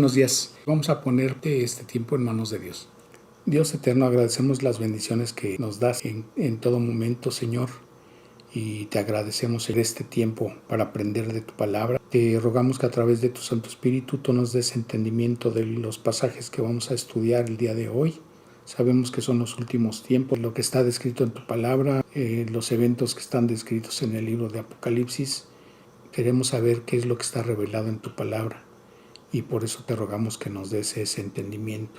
buenos días. Vamos a ponerte este tiempo en manos de Dios. Dios eterno, agradecemos las bendiciones que nos das en todo momento, Señor, y te agradecemos en este tiempo para aprender de tu palabra. Te rogamos que a través de tu Santo Espíritu tú nos des entendimiento de los pasajes que vamos a estudiar el día de hoy. Sabemos que son los últimos tiempos, lo que está descrito en tu palabra, los eventos que están descritos en el libro de Apocalipsis. Queremos saber qué es lo que está revelado en tu palabra. Y por eso te rogamos que nos des ese entendimiento.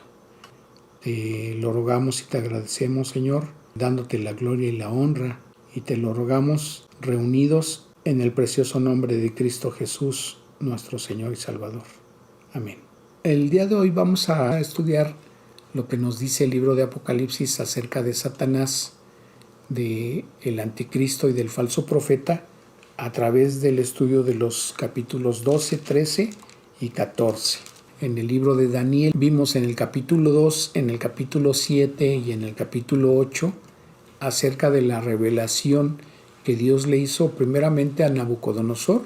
Te lo rogamos y te agradecemos, Señor, dándote la gloria y la honra. Y te lo rogamos reunidos en el precioso nombre de Cristo Jesús, nuestro Señor y Salvador. Amén. El día de hoy vamos a estudiar lo que nos dice el libro de Apocalipsis acerca de Satanás, de el anticristo y del falso profeta, a través del estudio de los capítulos 12, 13 y 14. En el libro de Daniel vimos en el capítulo 2, en el capítulo 7 y en el capítulo 8 acerca de la revelación que Dios le hizo primeramente a Nabucodonosor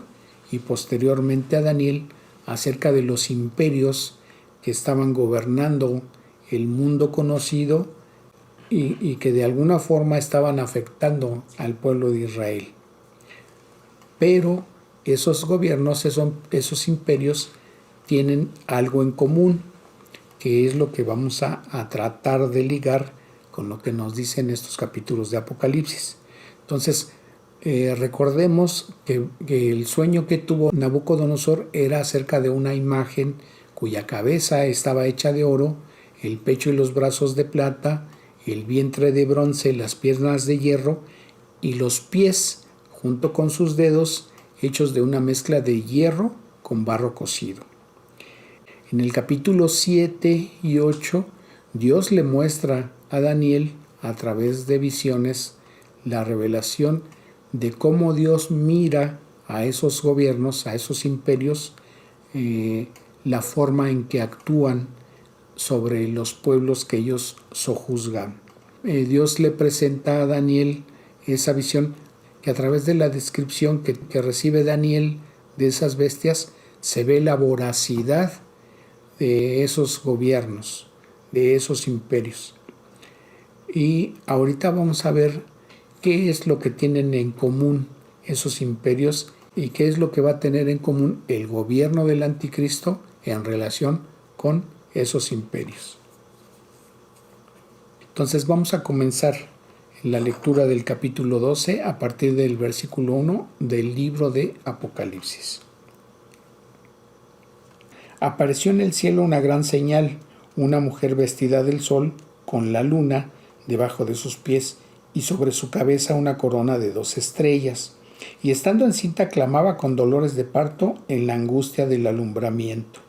y posteriormente a Daniel acerca de los imperios que estaban gobernando el mundo conocido y que de alguna forma estaban afectando al pueblo de Israel. Pero esos gobiernos, esos imperios, tienen algo en común, que es lo que vamos a tratar de ligar con lo que nos dicen estos capítulos de Apocalipsis. Entonces, recordemos que el sueño que tuvo Nabucodonosor era acerca de una imagen cuya cabeza estaba hecha de oro, el pecho y los brazos de plata, el vientre de bronce, las piernas de hierro y los pies, junto con sus dedos, hechos de una mezcla de hierro con barro cocido. En el capítulo 7 y 8, Dios le muestra a Daniel, a través de visiones, la revelación de cómo Dios mira a esos gobiernos, a esos imperios, la forma en que actúan sobre los pueblos que ellos sojuzgan. Dios le presenta a Daniel esa visión que a través de la descripción que recibe Daniel de esas bestias se ve la voracidad de esos gobiernos, de esos imperios. Y ahorita vamos a ver qué es lo que tienen en común esos imperios y qué es lo que va a tener en común el gobierno del anticristo en relación con esos imperios. Entonces vamos a comenzar la lectura del capítulo 12 a partir del versículo 1 del libro de Apocalipsis. Apareció en el cielo una gran señal, una mujer vestida del sol, con la luna debajo de sus pies y sobre su cabeza una corona de 2 estrellas. Y estando encinta clamaba con dolores de parto en la angustia del alumbramiento.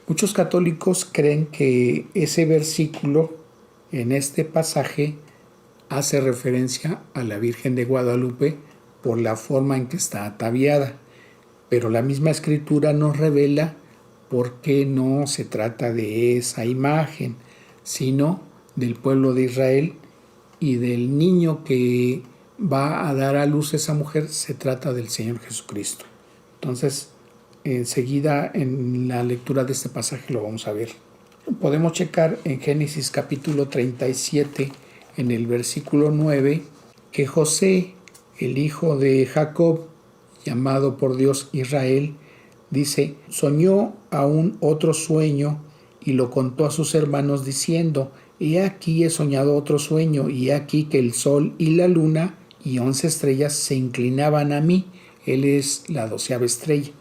Muchos católicos creen que ese versículo en este pasaje hace referencia a la Virgen de Guadalupe por la forma en que está ataviada, pero la misma escritura nos revela por qué no se trata de esa imagen, sino del pueblo de Israel y del niño que va a dar a luz esa mujer, se trata del Señor Jesucristo. Entonces, enseguida en la lectura de este pasaje lo vamos a ver. Podemos checar en Génesis capítulo 37, en el versículo 9, que José, el hijo de Jacob, llamado por Dios Israel, dice, soñó aún otro sueño y lo contó a sus hermanos diciendo, he aquí he soñado otro sueño y he aquí que el sol y la luna y 11 estrellas se inclinaban a mí. Él es la 12ª estrella.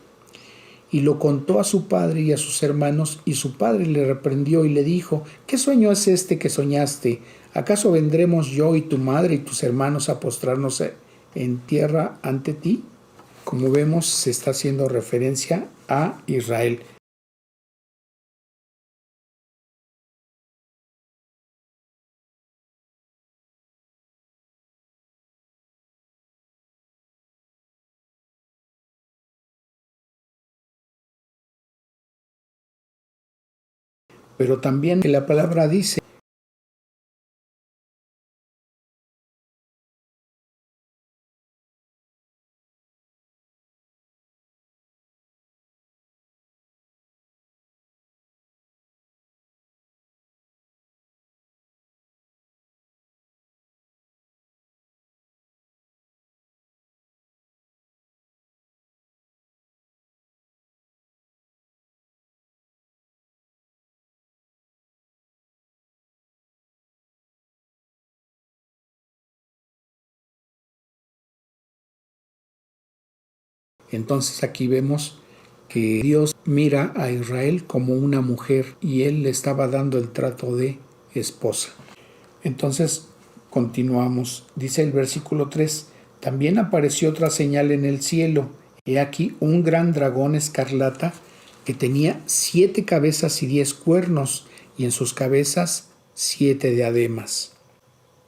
Y lo contó a su padre y a sus hermanos, y su padre le reprendió y le dijo, ¿qué sueño es este que soñaste? ¿Acaso vendremos yo y tu madre y tus hermanos a postrarnos en tierra ante ti? Como vemos, se está haciendo referencia a Israel. Pero también la palabra dice Entonces aquí vemos que Dios mira a Israel como una mujer y Él le estaba dando el trato de esposa. Entonces continuamos. Dice el versículo 3: también apareció otra señal en el cielo. He aquí un gran dragón escarlata que tenía 7 cabezas y 10 cuernos, y en sus cabezas 7 diademas.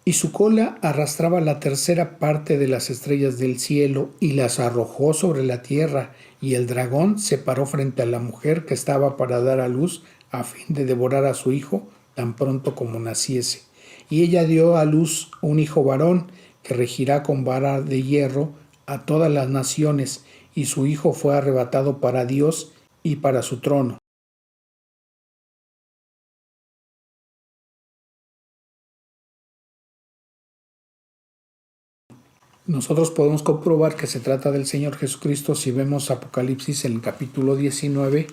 Y su cola arrastraba la tercera parte de las estrellas del cielo y las arrojó sobre la tierra, y el dragón se paró frente a la mujer que estaba para dar a luz a fin de devorar a su hijo tan pronto como naciese. Y ella dio a luz un hijo varón que regirá con vara de hierro a todas las naciones, y su hijo fue arrebatado para Dios y para su trono. Nosotros podemos comprobar que se trata del Señor Jesucristo si vemos Apocalipsis en el capítulo 19,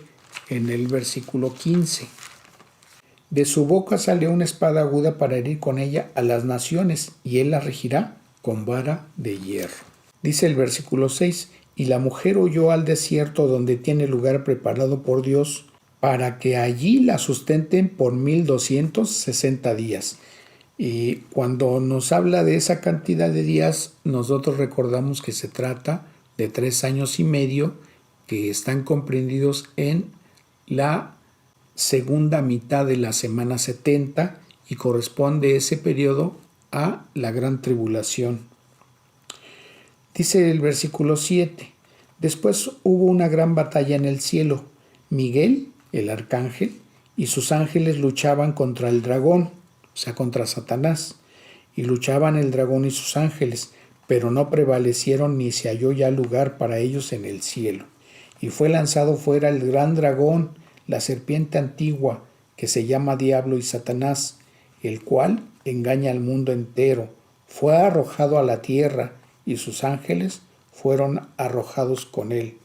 en el versículo 15. De su boca salió una espada aguda para herir con ella a las naciones, y él la regirá con vara de hierro. Dice el versículo 6: y la mujer huyó al desierto donde tiene lugar preparado por Dios para que allí la sustenten por 1260 días. Y cuando nos habla de esa cantidad de días, nosotros recordamos que se trata de 3 años y medio que están comprendidos en la segunda mitad de la semana 70 y corresponde ese periodo a la gran tribulación. Dice el versículo 7: después hubo una gran batalla en el cielo. Miguel, el arcángel, y sus ángeles luchaban contra el dragón, o sea, contra Satanás, y luchaban el dragón y sus ángeles, pero no prevalecieron ni se halló ya lugar para ellos en el cielo. Y fue lanzado fuera el gran dragón, la serpiente antigua, que se llama Diablo y Satanás, el cual engaña al mundo entero. Fue arrojado a la tierra, y sus ángeles fueron arrojados con él.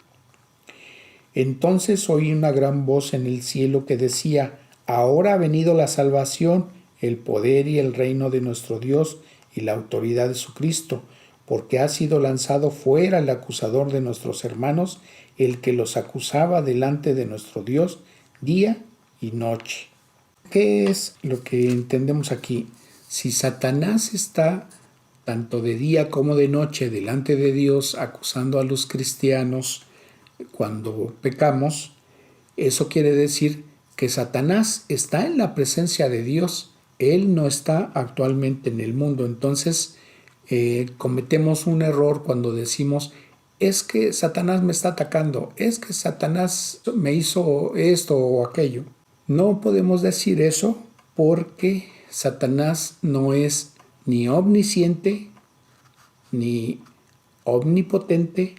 Entonces oí una gran voz en el cielo que decía: ahora ha venido la salvación, el poder y el reino de nuestro Dios y la autoridad de su Cristo, porque ha sido lanzado fuera el acusador de nuestros hermanos, el que los acusaba delante de nuestro Dios día y noche. ¿Qué es lo que entendemos aquí? Si Satanás está tanto de día como de noche delante de Dios acusando a los cristianos cuando pecamos, eso quiere decir que Satanás está en la presencia de Dios. Él no está actualmente en el mundo. Entonces cometemos un error cuando decimos: es que Satanás me está atacando, es que Satanás me hizo esto o aquello. No podemos decir eso porque Satanás no es ni omnisciente, ni omnipotente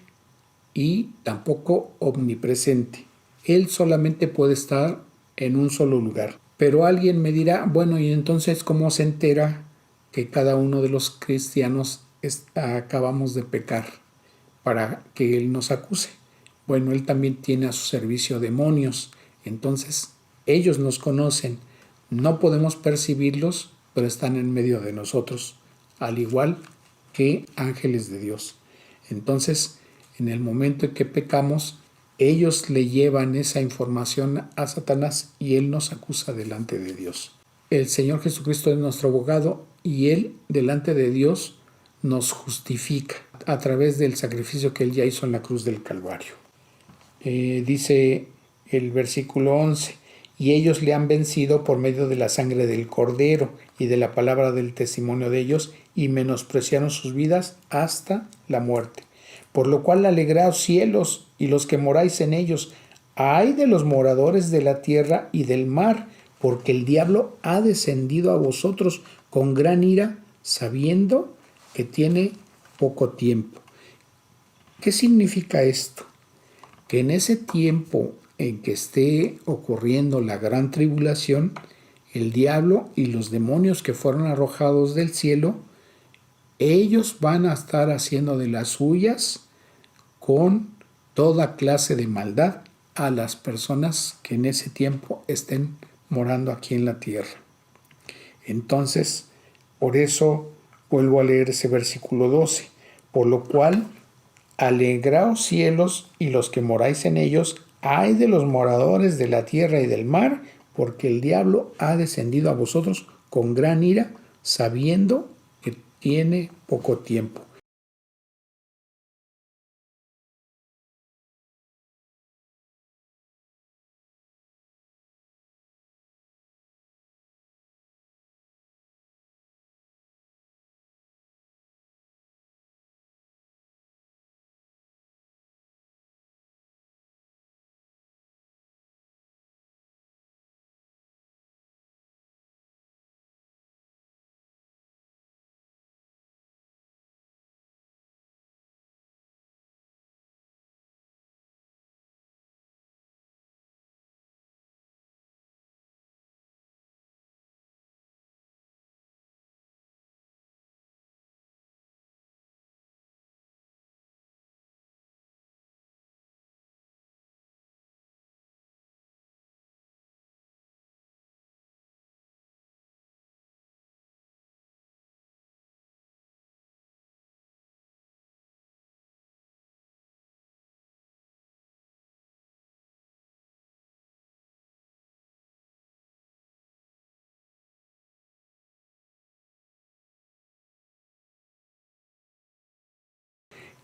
y tampoco omnipresente. Él solamente puede estar en un solo lugar. Pero alguien me dirá: bueno, ¿y entonces cómo se entera que cada uno de los cristianos acabamos de pecar para que Él nos acuse? Bueno, Él también tiene a su servicio demonios. Entonces, ellos nos conocen. No podemos percibirlos, pero están en medio de nosotros, al igual que ángeles de Dios. Entonces, en el momento en que pecamos, ellos le llevan esa información a Satanás y él nos acusa delante de Dios. El Señor Jesucristo es nuestro abogado y Él delante de Dios nos justifica a través del sacrificio que Él ya hizo en la cruz del Calvario. Dice el versículo 11: y ellos le han vencido por medio de la sangre del Cordero y de la palabra del testimonio de ellos, y menospreciaron sus vidas hasta la muerte. Por lo cual alegraos cielos y los que moráis en ellos. Ay de los moradores de la tierra y del mar, porque el diablo ha descendido a vosotros con gran ira, sabiendo que tiene poco tiempo. ¿Qué significa esto? Que en ese tiempo en que esté ocurriendo la gran tribulación, el diablo y los demonios que fueron arrojados del cielo, ellos van a estar haciendo de las suyas con toda clase de maldad a las personas que en ese tiempo estén morando aquí en la tierra. Entonces, por eso vuelvo a leer ese versículo 12, por lo cual alegraos cielos y los que moráis en ellos, ay de los moradores de la tierra y del mar, porque el diablo ha descendido a vosotros con gran ira, sabiendo que tiene poco tiempo.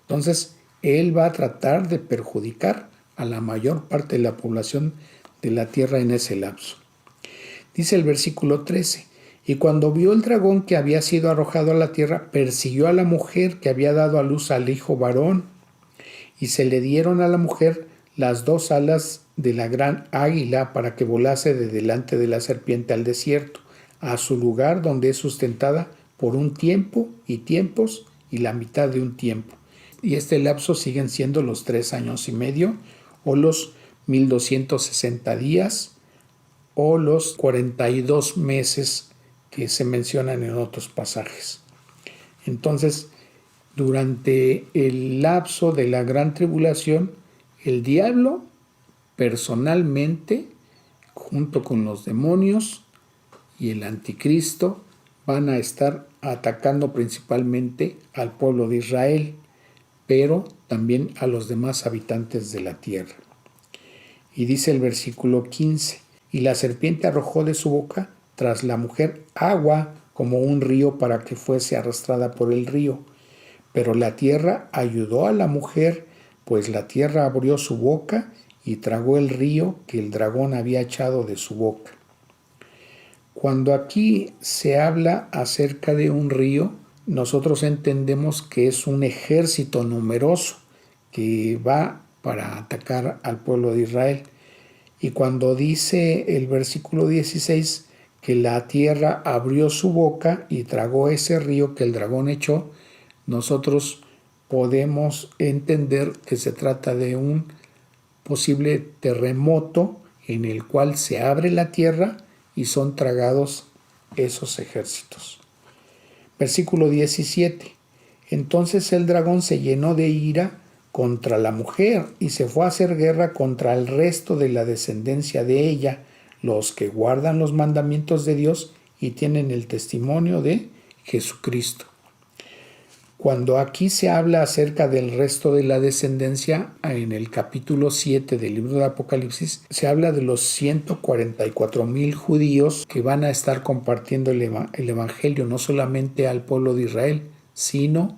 Entonces, él va a tratar de perjudicar a la mayor parte de la población de la tierra en ese lapso. Dice el versículo 13, y cuando vio el dragón que había sido arrojado a la tierra, persiguió a la mujer que había dado a luz al hijo varón, y se le dieron a la mujer las 2 alas de la gran águila para que volase de delante de la serpiente al desierto, a su lugar donde es sustentada por un tiempo y tiempos y la mitad de un tiempo. Y este lapso siguen siendo los 3 años y medio o los 1260 días o los 42 meses que se mencionan en otros pasajes. Entonces, durante el lapso de la gran tribulación, el diablo personalmente, junto con los demonios y el anticristo, van a estar atacando principalmente al pueblo de Israel, pero también a los demás habitantes de la tierra. Y dice el versículo 15, y la serpiente arrojó de su boca tras la mujer agua como un río para que fuese arrastrada por el río. Pero la tierra ayudó a la mujer, pues la tierra abrió su boca y tragó el río que el dragón había echado de su boca. Cuando aquí se habla acerca de un río, nosotros entendemos que es un ejército numeroso que va para atacar al pueblo de Israel. Y cuando dice el versículo 16 que la tierra abrió su boca y tragó ese río que el dragón echó, nosotros podemos entender que se trata de un posible terremoto en el cual se abre la tierra y son tragados esos ejércitos. Versículo 17. Entonces el dragón se llenó de ira contra la mujer y se fue a hacer guerra contra el resto de la descendencia de ella, los que guardan los mandamientos de Dios y tienen el testimonio de Jesucristo. Cuando aquí se habla acerca del resto de la descendencia, en el capítulo 7 del libro de Apocalipsis, se habla de los 144,000 judíos que van a estar compartiendo el evangelio no solamente al pueblo de Israel, sino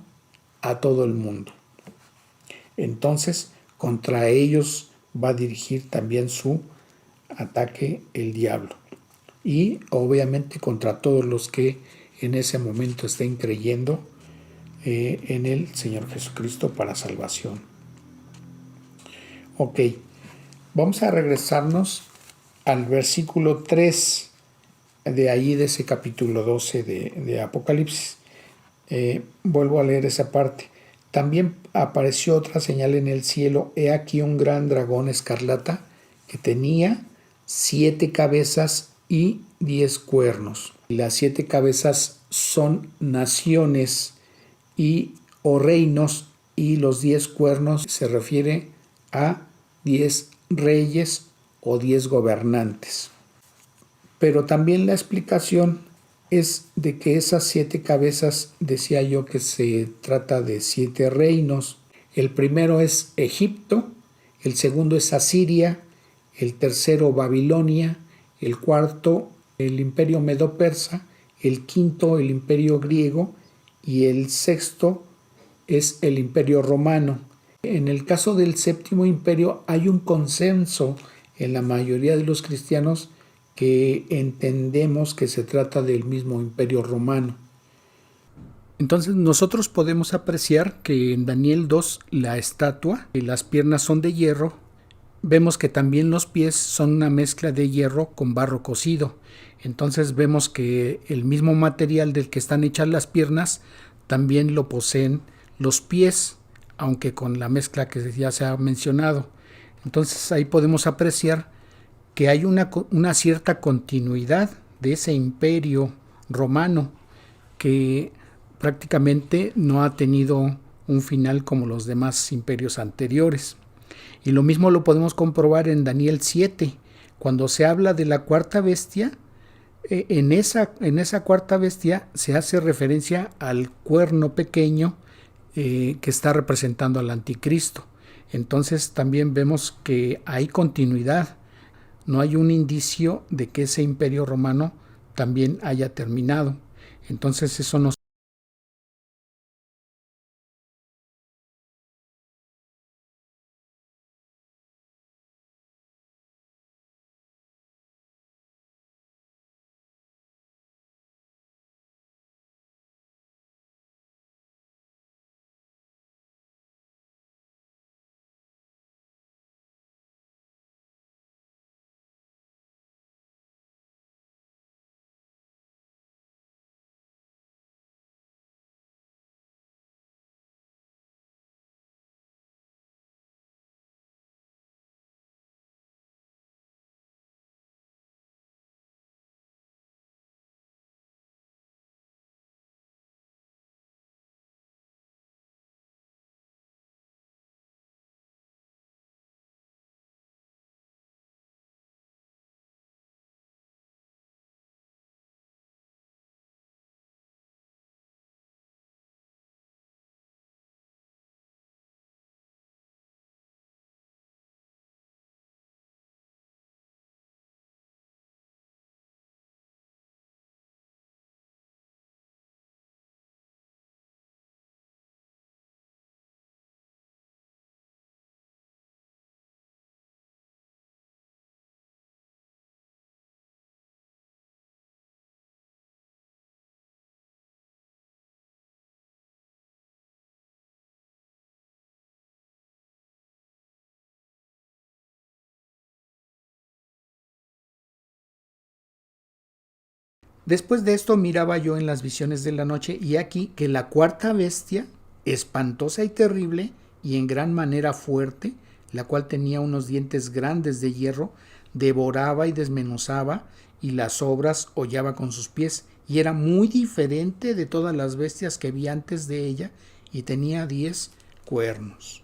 a todo el mundo. Entonces, contra ellos va a dirigir también su ataque el diablo. Y obviamente contra todos los que en ese momento estén creyendo en el Señor Jesucristo para salvación. Ok, vamos a regresarnos al versículo 3 de ahí de ese capítulo 12 de Apocalipsis. Vuelvo a leer esa parte. También apareció otra señal en el cielo, he aquí un gran dragón escarlata que tenía 7 cabezas y 10 cuernos. Las 7 cabezas son naciones o reinos, y los 10 cuernos se refiere a 10 reyes o 10 gobernantes. Pero también la explicación es de que esas 7 cabezas, decía yo que se trata de 7 reinos. El primero es Egipto, el segundo es Asiria, el tercero Babilonia, el cuarto el imperio medo-persa, el quinto el imperio griego y el sexto es el imperio romano. En el caso del séptimo imperio hay un consenso en la mayoría de los cristianos que entendemos que se trata del mismo imperio romano. Entonces nosotros podemos apreciar que en Daniel 2 la estatua y las piernas son de hierro. Vemos que también los pies son una mezcla de hierro con barro cocido. Entonces vemos que el mismo material del que están hechas las piernas también lo poseen los pies, aunque con la mezcla que ya se ha mencionado. Entonces ahí podemos apreciar que hay una cierta continuidad de ese imperio romano que prácticamente no ha tenido un final como los demás imperios anteriores. Y lo mismo lo podemos comprobar en Daniel 7, cuando se habla de la cuarta bestia. En esa cuarta bestia se hace referencia al cuerno pequeño que está representando al anticristo. Entonces también vemos que hay continuidad. No hay un indicio de que ese imperio romano también haya terminado. Entonces eso nos... Después de esto miraba yo en las visiones de la noche y aquí que la cuarta bestia, espantosa y terrible y en gran manera fuerte, la cual tenía unos dientes grandes de hierro, devoraba y desmenuzaba y las obras hollaba con sus pies y era muy diferente de todas las bestias que vi antes de ella y tenía 10 cuernos.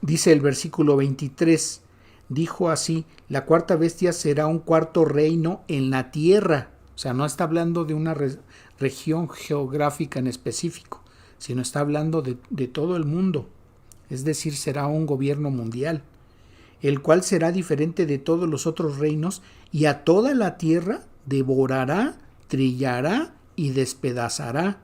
Dice el versículo 23, dijo así, la cuarta bestia será un cuarto reino en la tierra. O sea, no está hablando de una región geográfica en específico, sino está hablando de todo el mundo. Es decir, será un gobierno mundial, el cual será diferente de todos los otros reinos y a toda la tierra devorará, trillará y despedazará.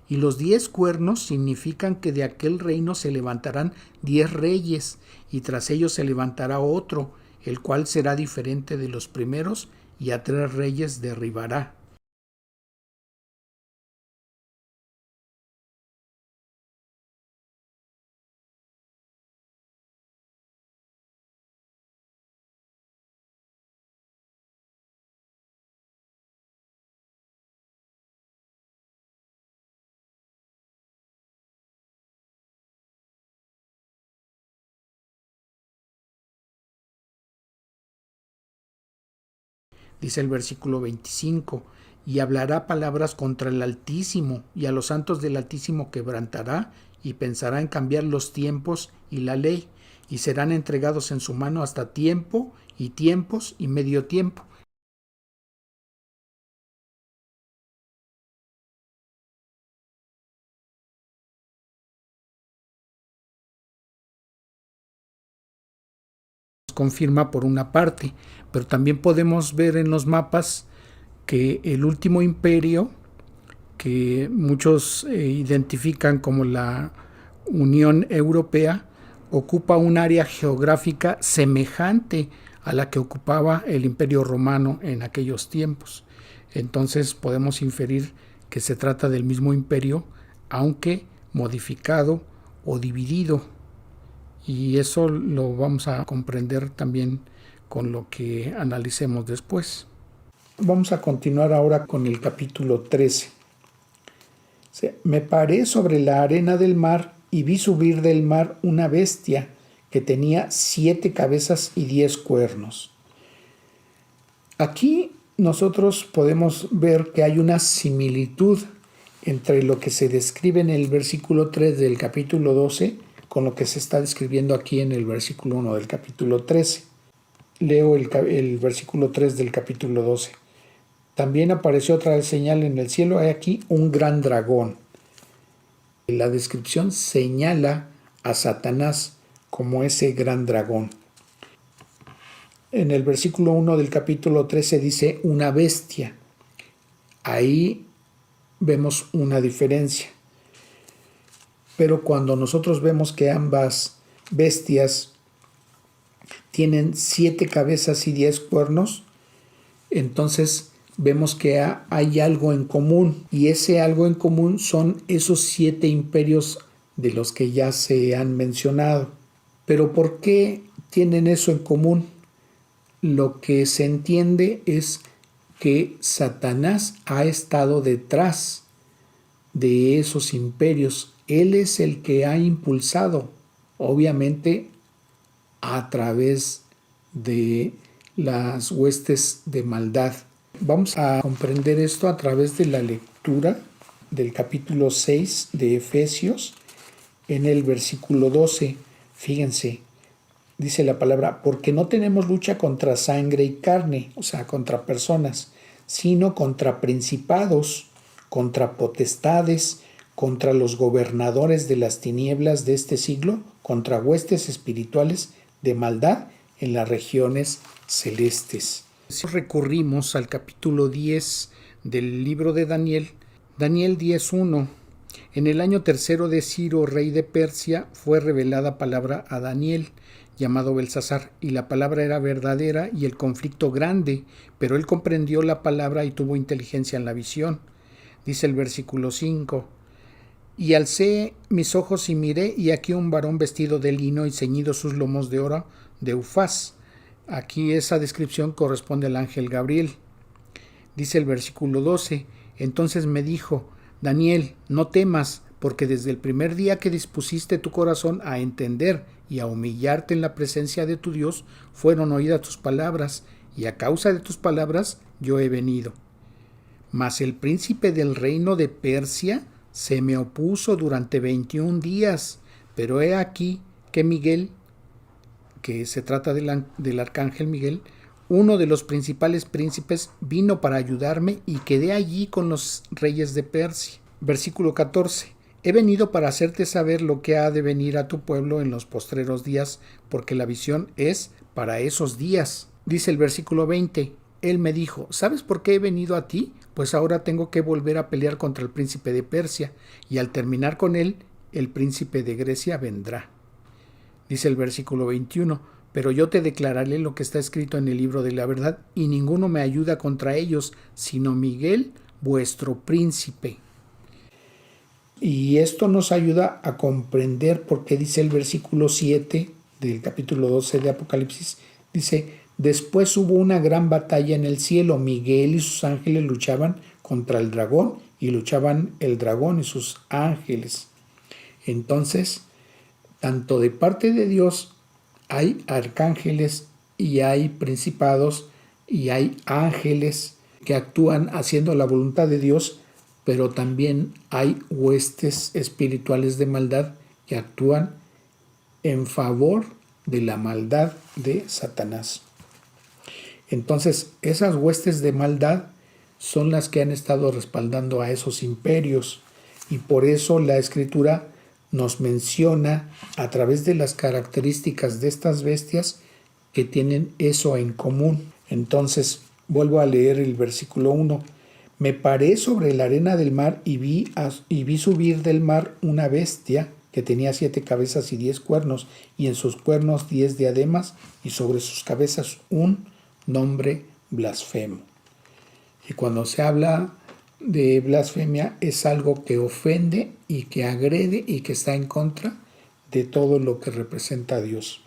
Y los 10 cuernos significan que de aquel reino se levantarán 10 reyes, y tras ellos se levantará otro, el cual será diferente de los primeros, y a 3 reyes derribará. Dice el versículo 25, y hablará palabras contra el Altísimo, y a los santos del Altísimo quebrantará, y pensará en cambiar los tiempos y la ley, y serán entregados en su mano hasta tiempo, y tiempos, y medio tiempo. Confirma por una parte, pero también podemos ver en los mapas que el último imperio, que muchos identifican como la Unión Europea, ocupa un área geográfica semejante a la que ocupaba el Imperio Romano en aquellos tiempos. Entonces podemos inferir que se trata del mismo imperio, aunque modificado o dividido. Y eso lo vamos a comprender también con lo que analicemos después. Vamos a continuar ahora con el capítulo 13. Me paré sobre la arena del mar y vi subir del mar una bestia que tenía 7 cabezas y 10 cuernos. Aquí nosotros podemos ver que hay una similitud entre lo que se describe en el versículo 3 del capítulo 12 con lo que se está describiendo aquí en el versículo 1 del capítulo 13. Leo el versículo 3 del capítulo 12. También apareció otra señal en el cielo, hay aquí un gran dragón. La descripción señala a Satanás como ese gran dragón. En el versículo 1 del capítulo 13 dice una bestia. Ahí vemos una diferencia. Pero cuando nosotros vemos que ambas bestias tienen 7 cabezas y 10 cuernos, entonces vemos que hay algo en común, y ese algo en común son esos 7 imperios de los que ya se han mencionado. Pero ¿por qué tienen eso en común? Lo que se entiende es que Satanás ha estado detrás de esos imperios. Él es el que ha impulsado, obviamente a través de las huestes de maldad. Vamos a comprender esto a través de la lectura del capítulo 6 de Efesios en el versículo 12. Fíjense, dice la palabra, porque no tenemos lucha contra sangre y carne, o sea, contra personas, sino contra principados, contra potestades, contra los gobernadores de las tinieblas de este siglo, contra huestes espirituales de maldad en las regiones celestes. Recurrimos al capítulo 10 del libro de Daniel, Daniel 10:1. En el año 3 de Ciro, rey de Persia, fue revelada palabra a Daniel, llamado Belsasar, y la palabra era verdadera y el conflicto grande, pero él comprendió la palabra y tuvo inteligencia en la visión. Dice el versículo 5, y alcé mis ojos y miré, y aquí un varón vestido de lino y ceñido sus lomos de oro de Ufaz. Aquí esa descripción corresponde al ángel Gabriel. Dice el versículo 12, entonces me dijo, Daniel, no temas, porque desde el primer día que dispusiste tu corazón a entender y a humillarte en la presencia de tu Dios, fueron oídas tus palabras, y a causa de tus palabras yo he venido. Mas el príncipe del reino de Persia se me opuso durante 21 días, pero he aquí que Miguel, que se trata del arcángel Miguel, uno de los principales príncipes, vino para ayudarme y quedé allí con los reyes de Persia. Versículo 14. He venido para hacerte saber lo que ha de venir a tu pueblo en los postreros días, porque la visión es para esos días. Dice el versículo 20. Él me dijo, ¿sabes por qué he venido a ti? pues ahora tengo que volver a pelear contra el príncipe de Persia, y al terminar con él, el príncipe de Grecia vendrá. Dice el versículo 21, pero yo te declararé lo que está escrito en el libro de la verdad, y ninguno me ayuda contra ellos, sino Miguel, vuestro príncipe. Y esto nos ayuda a comprender por qué dice el versículo 7 del capítulo 12 de Apocalipsis. Dice, después hubo una gran batalla en el cielo. Miguel y sus ángeles luchaban contra el dragón, y luchaban el dragón y sus ángeles. Entonces, tanto de parte de Dios hay arcángeles y hay principados y hay ángeles que actúan haciendo la voluntad de Dios, pero también hay huestes espirituales de maldad que actúan en favor de la maldad de Satanás. Entonces, esas huestes de maldad son las que han estado respaldando a esos imperios, y por eso la Escritura nos menciona a través de las características de estas bestias que tienen eso en común. Entonces, vuelvo a leer el versículo 1. Me paré sobre la arena del mar y vi subir del mar una bestia que tenía 7 cabezas y 10 cuernos, y en sus cuernos 10 diademas, y sobre sus cabezas un nombre blasfemo. Y cuando se habla de blasfemia, es algo que ofende y que agrede y que está en contra de todo lo que representa a Dios.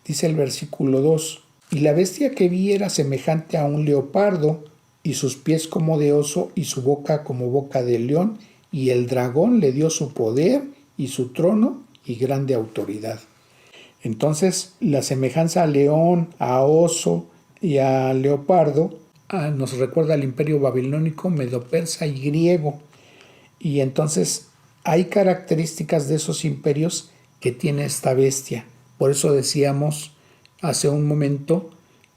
Dice el versículo 2, y la bestia que vi era semejante a un leopardo, y sus pies como de oso, y su boca como boca de león, y el dragón le dio su poder y su trono y grande autoridad. Entonces, la semejanza a león, a oso y a leopardo nos recuerda al imperio babilónico, medo-persa y griego. Y entonces hay características de esos imperios que tiene esta bestia. Por eso decíamos hace un momento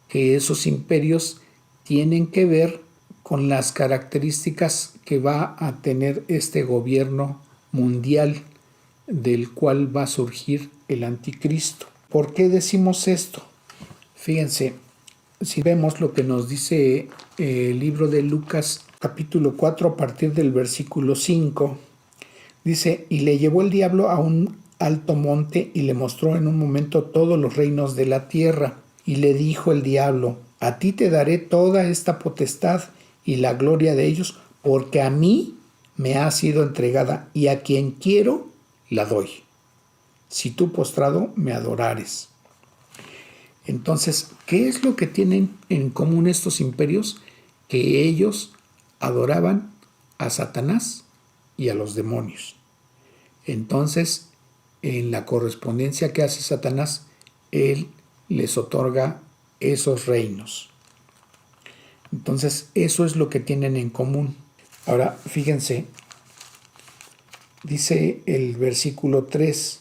que esos imperios tienen que ver con las características que va a tener este gobierno mundial del cual va a surgir el anticristo. ¿Por qué decimos esto? Fíjense, si vemos lo que nos dice el libro de Lucas capítulo 4 a partir del versículo 5, dice, y le llevó el diablo a un alto monte y le mostró en un momento todos los reinos de la tierra, y le dijo el diablo, a ti te daré toda esta potestad y la gloria de ellos, porque a mí me ha sido entregada, y a quien quiero la doy, si tú postrado me adorares. Entonces, ¿qué es lo que tienen en común estos imperios? Que ellos adoraban a Satanás y a los demonios. Entonces, en la correspondencia que hace Satanás, él les otorga esos reinos. Entonces, eso es lo que tienen en común. Ahora, fíjense, dice el versículo 3,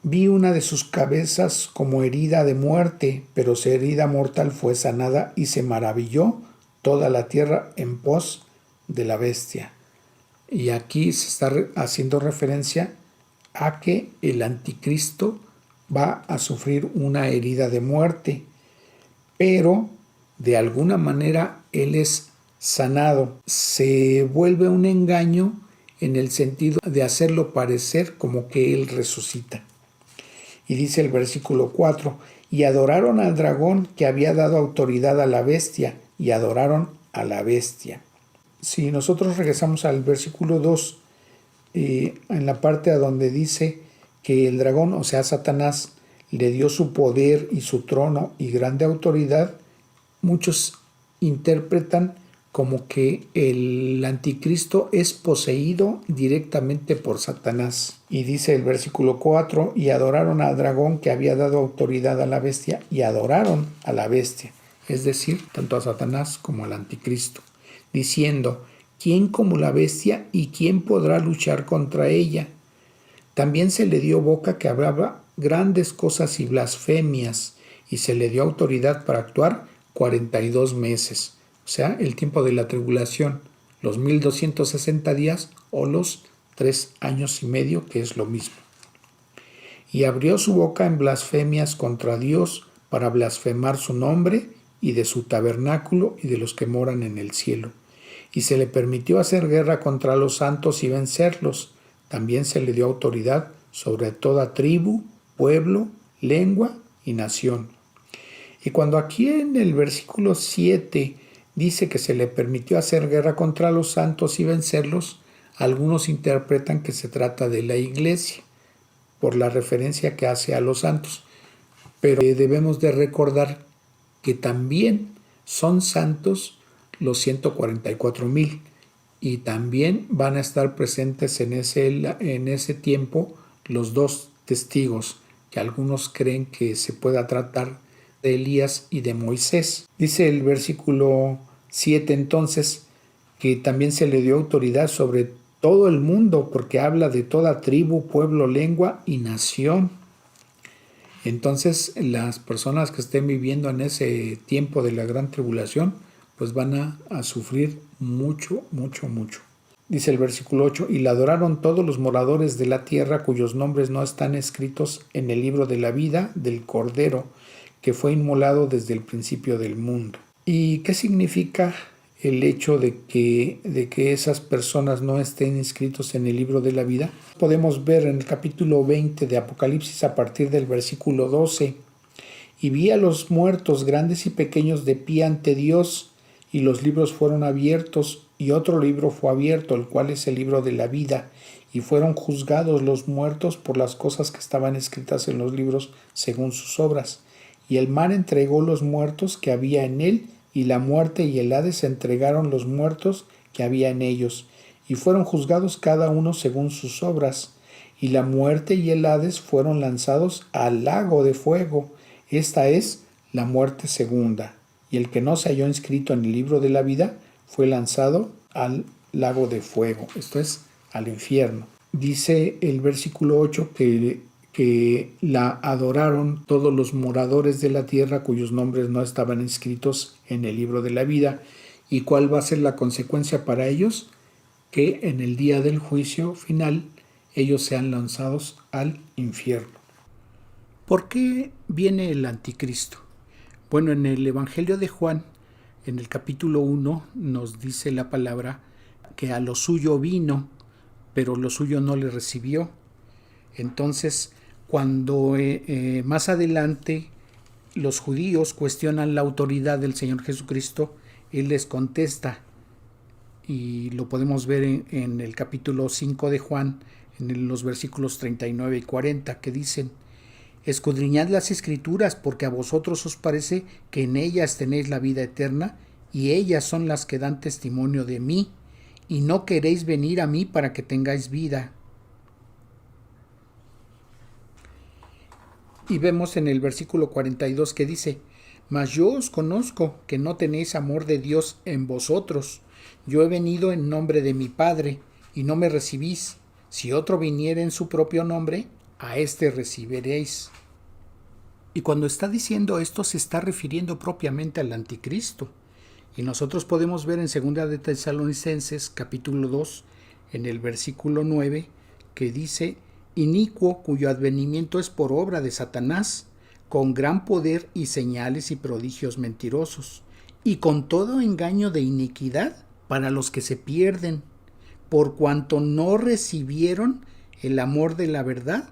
vi una de sus cabezas como herida de muerte, pero su herida mortal fue sanada, y se maravilló toda la tierra en pos de la bestia. Y aquí se está haciendo referencia a que el anticristo va a sufrir una herida de muerte, pero de alguna manera él es sanado. Se vuelve un engaño en el sentido de hacerlo parecer como que él resucita. Y dice el versículo 4, y adoraron al dragón que había dado autoridad a la bestia, y adoraron a la bestia. Si nosotros regresamos al versículo 2, en la parte a donde dice que el dragón, o sea Satanás, le dio su poder y su trono y grande autoridad, muchos interpretan como que el anticristo es poseído directamente por Satanás. Y dice el versículo 4, y adoraron al dragón que había dado autoridad a la bestia, y adoraron a la bestia, es decir, tanto a Satanás como al anticristo, diciendo, ¿quién como la bestia y quién podrá luchar contra ella? También se le dio boca que hablaba grandes cosas y blasfemias, y se le dio autoridad para actuar 42 meses. O sea, el tiempo de la tribulación, los 1260 días o los 3 años y medio, que es lo mismo. Y abrió su boca en blasfemias contra Dios para blasfemar su nombre y de su tabernáculo y de los que moran en el cielo. y se le permitió hacer guerra contra los santos y vencerlos. También se le dio autoridad sobre toda tribu, pueblo, lengua y nación. Y cuando aquí en el versículo 7 dice que se le permitió hacer guerra contra los santos y vencerlos, algunos interpretan que se trata de la iglesia, por la referencia que hace a los santos. Pero debemos de recordar que también son santos los 144,000 y también van a estar presentes en ese tiempo los dos testigos, que algunos creen que se pueda tratar de Elías y de Moisés. Dice el versículo 7 entonces que también se le dio autoridad sobre todo el mundo, porque habla de toda tribu, pueblo, lengua y nación. Entonces las personas que estén viviendo en ese tiempo de la gran tribulación pues van a sufrir mucho, mucho, mucho. Dice el versículo 8, y la adoraron todos los moradores de la tierra cuyos nombres no están escritos en el libro de la vida del Cordero, que fue inmolado desde el principio del mundo. ¿Y qué significa el hecho de que esas personas no estén inscritos en el libro de la vida? Podemos ver en el capítulo 20 de Apocalipsis a partir del versículo 12, y vi a los muertos grandes y pequeños de pie ante Dios, y los libros fueron abiertos, y otro libro fue abierto, el cual es el libro de la vida, y fueron juzgados los muertos por las cosas que estaban escritas en los libros según sus obras. Y el mar entregó los muertos que había en él, y la muerte y el Hades entregaron los muertos que había en ellos, y fueron juzgados cada uno según sus obras. Y la muerte y el Hades fueron lanzados al lago de fuego. Esta es la muerte segunda. Y el que no se halló inscrito en el libro de la vida fue lanzado al lago de fuego, esto es, al infierno. Dice el versículo 8 que la adoraron todos los moradores de la tierra cuyos nombres no estaban inscritos en el libro de la vida. ¿Y cuál va a ser la consecuencia para ellos? Que en el día del juicio final ellos sean lanzados al infierno. ¿Por qué viene el anticristo? Bueno, en el Evangelio de Juan, en el capítulo 1, nos dice la palabra que a lo suyo vino, pero lo suyo no le recibió. Entonces, cuando más adelante los judíos cuestionan la autoridad del Señor Jesucristo, Él les contesta, y lo podemos ver en el capítulo 5 de Juan, en los versículos 39 y 40, que dicen: escudriñad las Escrituras, porque a vosotros os parece que en ellas tenéis la vida eterna, y ellas son las que dan testimonio de mí, y no queréis venir a mí para que tengáis vida. Y vemos en el versículo 42 que dice: mas yo os conozco que no tenéis amor de Dios en vosotros. Yo he venido en nombre de mi Padre, y no me recibís. Si otro viniere en su propio nombre, a éste recibiréis. Y cuando está diciendo esto, se está refiriendo propiamente al anticristo. Y nosotros podemos ver en 2 de Tesalonicenses, capítulo 2, en el versículo 9, que dice: inicuo, cuyo advenimiento es por obra de Satanás, con gran poder y señales y prodigios mentirosos, y con todo engaño de iniquidad para los que se pierden, por cuanto no recibieron el amor de la verdad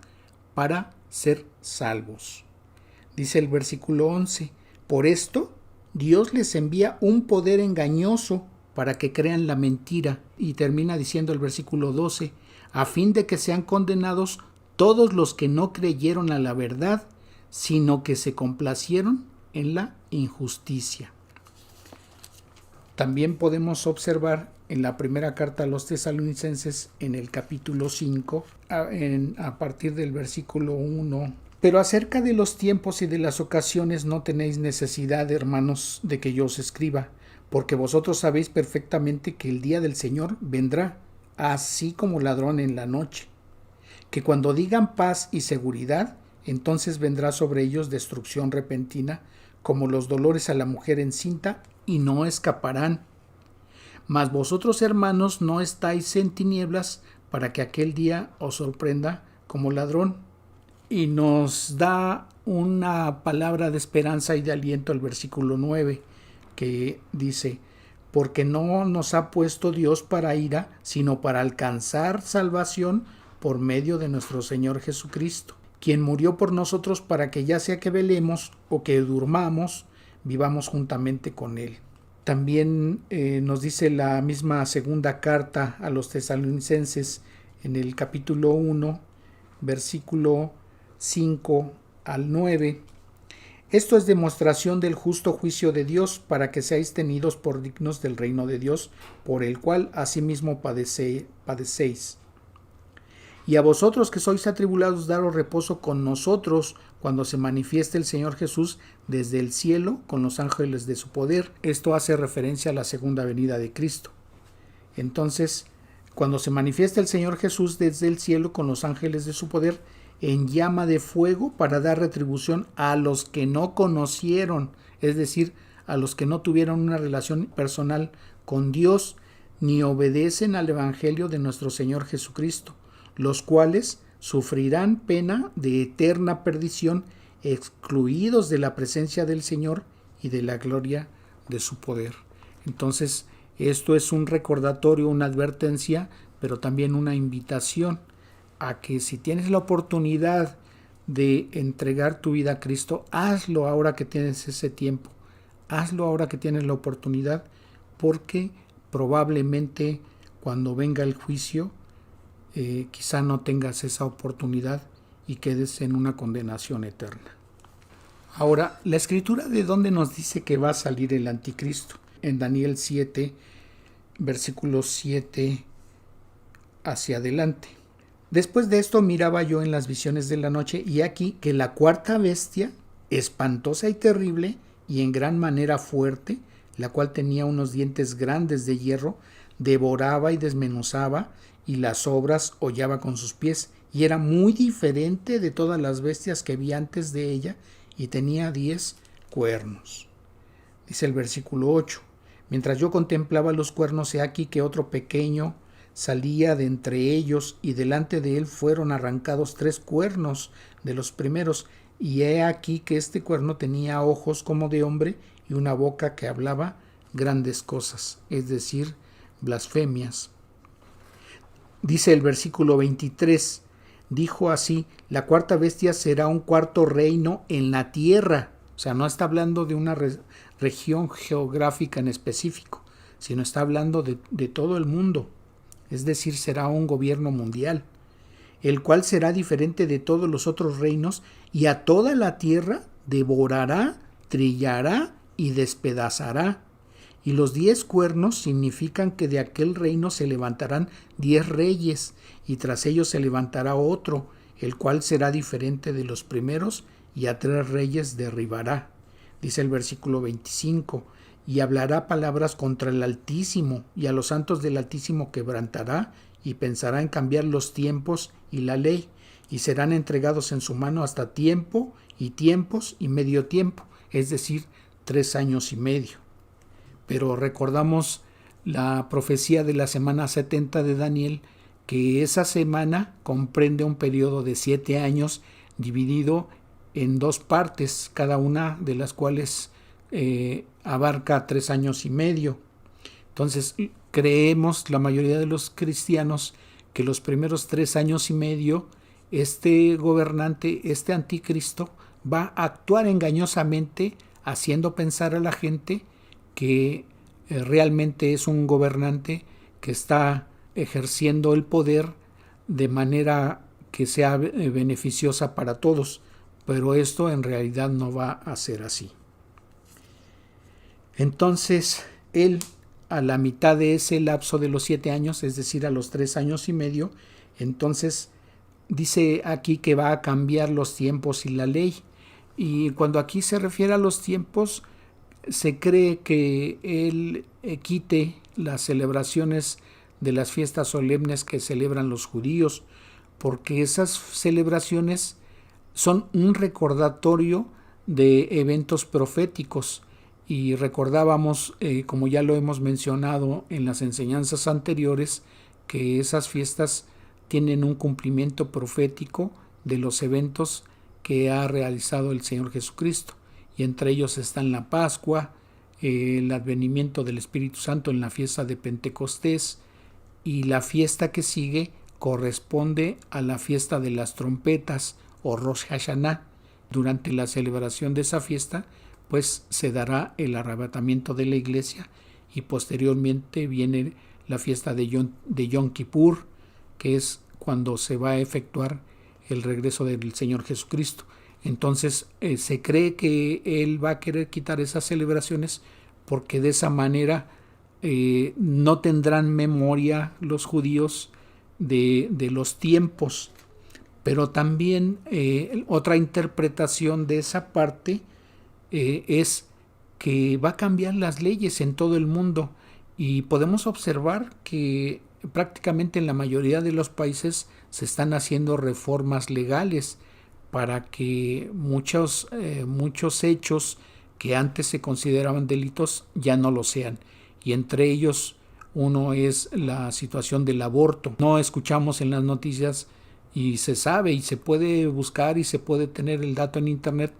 para ser salvos. Dice el versículo 11, por esto Dios les envía un poder engañoso para que crean la mentira. Y termina diciendo el versículo 12, a fin de que sean condenados todos los que no creyeron a la verdad, sino que se complacieron en la injusticia. También podemos observar en la primera carta a los tesalonicenses, en el capítulo 5, a partir del versículo 1. Pero acerca de los tiempos y de las ocasiones no tenéis necesidad, hermanos, de que yo os escriba, porque vosotros sabéis perfectamente que el día del Señor vendrá, así como ladrón en la noche. Que cuando digan paz y seguridad, entonces vendrá sobre ellos destrucción repentina, como los dolores a la mujer encinta, y no escaparán. Mas vosotros, hermanos, no estáis en tinieblas, para que aquel día os sorprenda como ladrón. Y nos da una palabra de esperanza y de aliento el versículo 9, que dice: porque no nos ha puesto Dios para ira, sino para alcanzar salvación por medio de nuestro Señor Jesucristo, quien murió por nosotros para que ya sea que velemos o que durmamos, vivamos juntamente con Él. También nos dice la misma segunda carta a los tesalonicenses en el capítulo 1, versículo 5 al 9. Esto es demostración del justo juicio de Dios, para que seáis tenidos por dignos del reino de Dios, por el cual asimismo padecéis. Y a vosotros que sois atribulados, daros reposo con nosotros cuando se manifieste el Señor Jesús desde el cielo con los ángeles de su poder. Esto hace referencia a la segunda venida de Cristo. Entonces, cuando se manifiesta el Señor Jesús desde el cielo con los ángeles de su poder, en llama de fuego, para dar retribución a los que no conocieron, es decir, a los que no tuvieron una relación personal con Dios, ni obedecen al Evangelio de nuestro Señor Jesucristo, los cuales sufrirán pena de eterna perdición, excluidos de la presencia del Señor y de la gloria de su poder. Entonces, esto es un recordatorio, una advertencia, pero también una invitación a que si tienes la oportunidad de entregar tu vida a Cristo, hazlo ahora que tienes ese tiempo, hazlo ahora que tienes la oportunidad, porque probablemente cuando venga el juicio, quizá no tengas esa oportunidad y quedes en una condenación eterna. Ahora, la escritura, ¿de dónde nos dice que va a salir el anticristo? En Daniel 7, versículos 7 hacia adelante. Después de esto miraba yo en las visiones de la noche, y aquí que la cuarta bestia, espantosa y terrible, y en gran manera fuerte, la cual tenía unos dientes grandes de hierro, devoraba y desmenuzaba, y las obras hollaba con sus pies, y era muy diferente de todas las bestias que vi antes de ella, y tenía 10 cuernos. Dice el versículo 8, mientras yo contemplaba los cuernos, he aquí que otro pequeño salía de entre ellos, y delante de él fueron arrancados 3 cuernos de los primeros, y he aquí que este cuerno tenía ojos como de hombre y una boca que hablaba grandes cosas, es decir, blasfemias. Dice el versículo 23, dijo así, la cuarta bestia será un cuarto reino en la tierra. O sea, no está hablando de una región geográfica en específico, sino está hablando de todo el mundo. Es decir, será un gobierno mundial, el cual será diferente de todos los otros reinos, y a toda la tierra devorará, trillará y despedazará. Y los 10 cuernos significan que de aquel reino se levantarán 10 reyes, y tras ellos se levantará otro, el cual será diferente de los primeros, y a 3 reyes derribará. Dice el versículo 25, y hablará palabras contra el Altísimo, y a los santos del Altísimo quebrantará, y pensará en cambiar los tiempos y la ley, y serán entregados en su mano hasta tiempo y tiempos y medio tiempo, es decir, 3 años y medio. Pero recordamos la profecía de la semana 70 de Daniel, que esa semana comprende un periodo de 7 años dividido en 2 partes, cada una de las cuales abarca 3 años y medio. Entonces creemos la mayoría de los cristianos que los primeros 3 años y medio este gobernante, este anticristo, va a actuar engañosamente, haciendo pensar a la gente que realmente es un gobernante que está ejerciendo el poder de manera que sea beneficiosa para todos, pero esto en realidad no va a ser así. Entonces, él, a la mitad de ese lapso de los 7 años, es decir, a los 3 años y medio, entonces dice aquí que va a cambiar los tiempos y la ley. Y cuando aquí se refiere a los tiempos, se cree que él quite las celebraciones de las fiestas solemnes que celebran los judíos, porque esas celebraciones son un recordatorio de eventos proféticos. Y recordábamos, como ya lo hemos mencionado en las enseñanzas anteriores, que esas fiestas tienen un cumplimiento profético de los eventos que ha realizado el Señor Jesucristo. Y entre ellos están la Pascua, el advenimiento del Espíritu Santo en la fiesta de Pentecostés, y la fiesta que sigue corresponde a la fiesta de las trompetas o Rosh Hashanah. Durante la celebración de esa fiesta, pues se dará el arrebatamiento de la iglesia, y posteriormente viene la fiesta de Yom Kippur, que es cuando se va a efectuar el regreso del Señor Jesucristo. Entonces se cree que Él va a querer quitar esas celebraciones porque de esa manera no tendrán memoria los judíos de los tiempos. Pero también otra interpretación de esa parte es que va a cambiar las leyes en todo el mundo, y podemos observar que prácticamente en la mayoría de los países se están haciendo reformas legales para que muchos hechos que antes se consideraban delitos ya no lo sean. Y entre ellos uno es la situación del aborto. No escuchamos en las noticias, y se sabe y se puede buscar y se puede tener el dato en internet.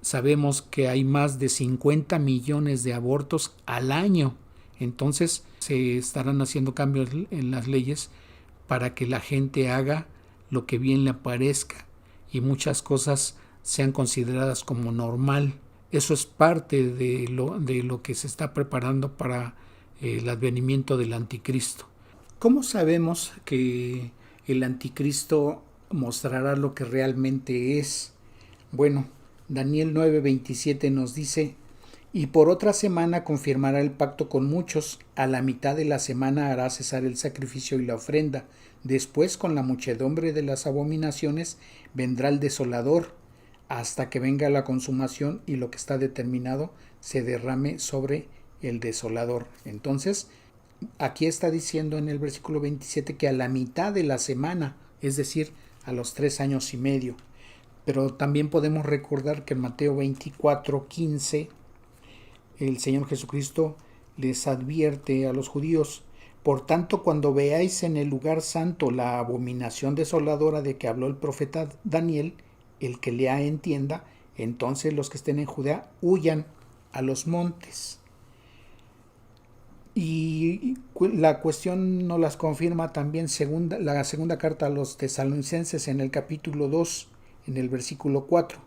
Sabemos que hay más de 50 millones de abortos al año. Entonces se estarán haciendo cambios en las leyes para que la gente haga lo que bien le parezca y muchas cosas sean consideradas como normal. Eso es parte de lo que se está preparando para el advenimiento del anticristo. ¿Cómo sabemos que el anticristo mostrará lo que realmente es? Bueno, Daniel 9:27 nos dice: y por otra semana confirmará el pacto con muchos, a la mitad de la semana hará cesar el sacrificio y la ofrenda, después con la muchedumbre de las abominaciones vendrá el desolador, hasta que venga la consumación y lo que está determinado se derrame sobre el desolador. Entonces, aquí está diciendo en el versículo 27 que a la mitad de la semana, es decir, a los 3 años y medio. Pero también podemos recordar que en Mateo 24:15 el Señor Jesucristo les advierte a los judíos: por tanto, cuando veáis en el lugar santo la abominación desoladora de que habló el profeta Daniel, el que lea entienda, entonces los que estén en Judea huyan a los montes. Y la cuestión nos las confirma también la segunda carta a los tesalonicenses en el capítulo 2, en el versículo 4,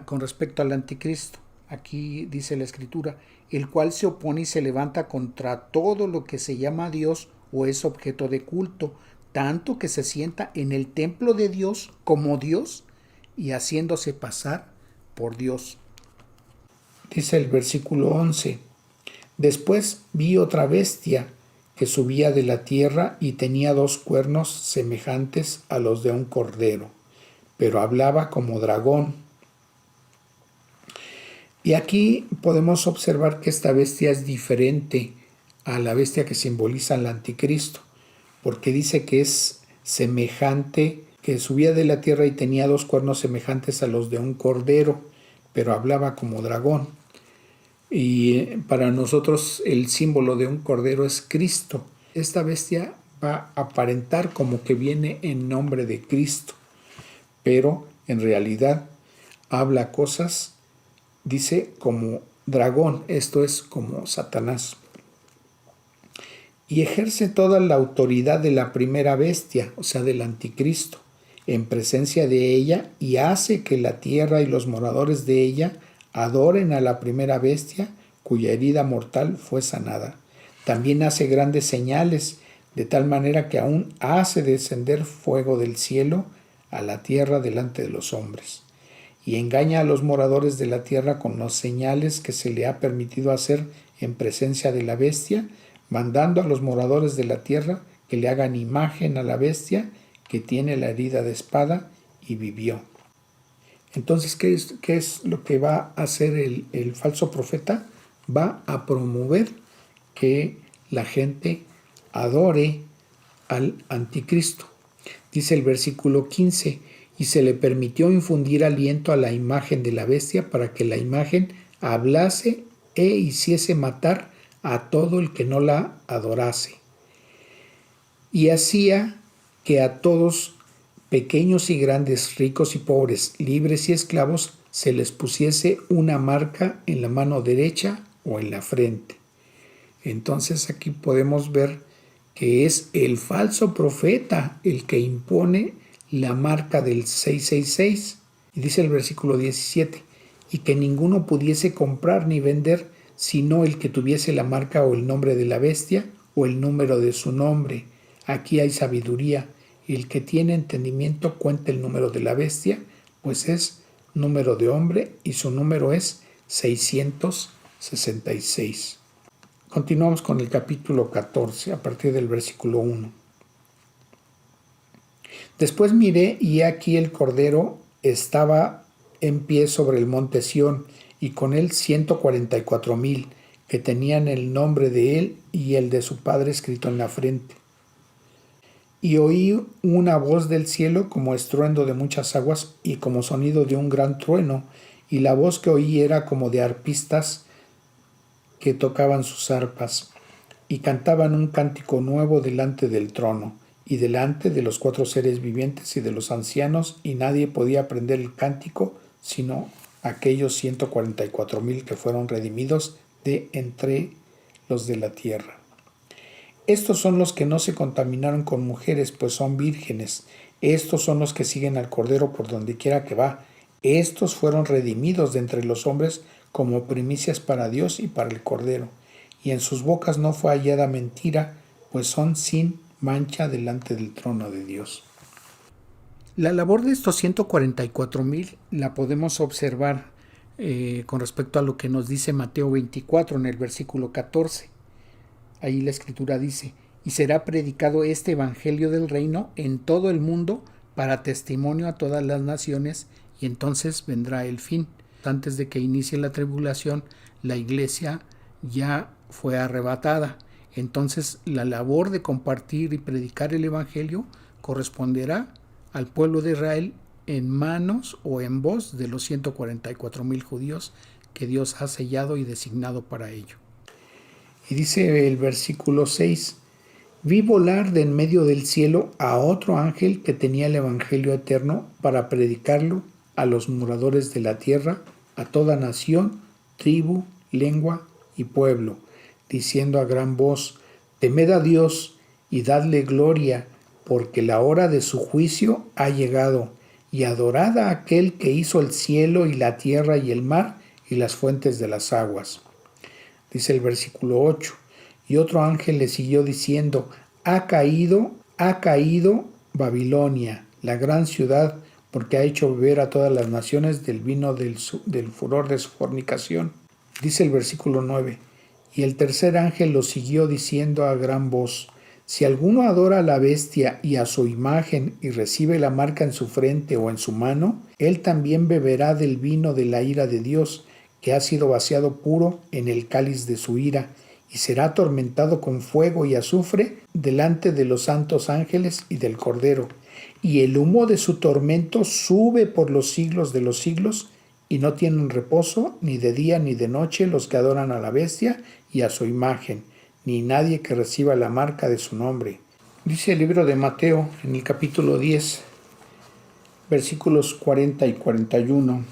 con respecto al anticristo. Aquí dice la escritura: el cual se opone y se levanta contra todo lo que se llama Dios o es objeto de culto, tanto que se sienta en el templo de Dios como Dios y haciéndose pasar por Dios. Dice el versículo 11: después vi otra bestia que subía de la tierra y tenía 2 cuernos semejantes a los de un cordero, pero hablaba como dragón. Y aquí podemos observar que esta bestia es diferente a la bestia que simboliza al anticristo, porque dice que es semejante, que subía de la tierra y tenía 2 cuernos semejantes a los de un cordero, pero hablaba como dragón. Y para nosotros el símbolo de un cordero es Cristo. Esta bestia va a aparentar como que viene en nombre de Cristo, pero en realidad habla cosas, dice, como dragón, esto es como Satanás. Y ejerce toda la autoridad de la primera bestia, o sea, del anticristo, en presencia de ella, y hace que la tierra y los moradores de ella adoren a la primera bestia, cuya herida mortal fue sanada. También hace grandes señales, de tal manera que aún hace descender fuego del cielo a la tierra delante de los hombres. Y engaña a los moradores de la tierra con las señales que se le ha permitido hacer en presencia de la bestia, mandando a los moradores de la tierra que le hagan imagen a la bestia que tiene la herida de espada y vivió. Entonces, ¿qué es lo que va a hacer el falso profeta? Va a promover que la gente adore al anticristo. Dice el versículo 15: y se le permitió infundir aliento a la imagen de la bestia para que la imagen hablase e hiciese matar a todo el que no la adorase. Y hacía que a todos, pequeños y grandes, ricos y pobres, libres y esclavos, se les pusiese una marca en la mano derecha o en la frente. Entonces aquí podemos ver que es el falso profeta el que impone la marca del 666. Y dice el versículo 17, y que ninguno pudiese comprar ni vender, sino el que tuviese la marca o el nombre de la bestia o el número de su nombre. Aquí hay sabiduría. El que tiene entendimiento cuenta el número de la bestia, pues es número de hombre y su número es 666. Continuamos con el capítulo 14, a partir del versículo 1. Después miré y he aquí el Cordero estaba en pie sobre el monte Sión, y con él 144,000, que tenían el nombre de él y el de su padre escrito en la frente. Y oí una voz del cielo como estruendo de muchas aguas y como sonido de un gran trueno, y la voz que oí era como de arpistas que tocaban sus arpas, y cantaban un cántico nuevo delante del trono, y delante de los 4 seres vivientes y de los ancianos, y nadie podía aprender el cántico, sino aquellos 144,000 que fueron redimidos de entre los de la tierra. Estos son los que no se contaminaron con mujeres, pues son vírgenes. Estos son los que siguen al Cordero por donde quiera que va. Estos fueron redimidos de entre los hombres como primicias para Dios y para el Cordero. Y en sus bocas no fue hallada mentira, pues son sin mancha delante del trono de Dios. La labor de estos 144,000 la podemos observar con respecto a lo que nos dice Mateo 24 en el versículo 14. Ahí la escritura dice, y será predicado este evangelio del reino en todo el mundo para testimonio a todas las naciones, y entonces vendrá el fin. Antes de que inicie la tribulación, la iglesia ya fue arrebatada. Entonces la labor de compartir y predicar el evangelio corresponderá al pueblo de Israel en manos o en voz de los 144,000 judíos que Dios ha sellado y designado para ello. Y dice el versículo 6, vi volar de en medio del cielo a otro ángel que tenía el evangelio eterno para predicarlo a los moradores de la tierra, a toda nación, tribu, lengua y pueblo, diciendo a gran voz, temed a Dios y dadle gloria, porque la hora de su juicio ha llegado, y adorad a aquel que hizo el cielo y la tierra y el mar y las fuentes de las aguas. Dice el versículo 8, y otro ángel le siguió diciendo, ha caído Babilonia, la gran ciudad, porque ha hecho beber a todas las naciones del vino del furor de su fornicación. Dice el versículo 9, y el tercer ángel lo siguió diciendo a gran voz, si alguno adora a la bestia y a su imagen y recibe la marca en su frente o en su mano, él también beberá del vino de la ira de Dios, que ha sido vaciado puro en el cáliz de su ira, y será atormentado con fuego y azufre delante de los santos ángeles y del Cordero. Y el humo de su tormento sube por los siglos de los siglos, y no tienen reposo ni de día ni de noche los que adoran a la bestia y a su imagen, ni nadie que reciba la marca de su nombre. Dice el libro de Mateo en el capítulo 10, versículos 40 y 41.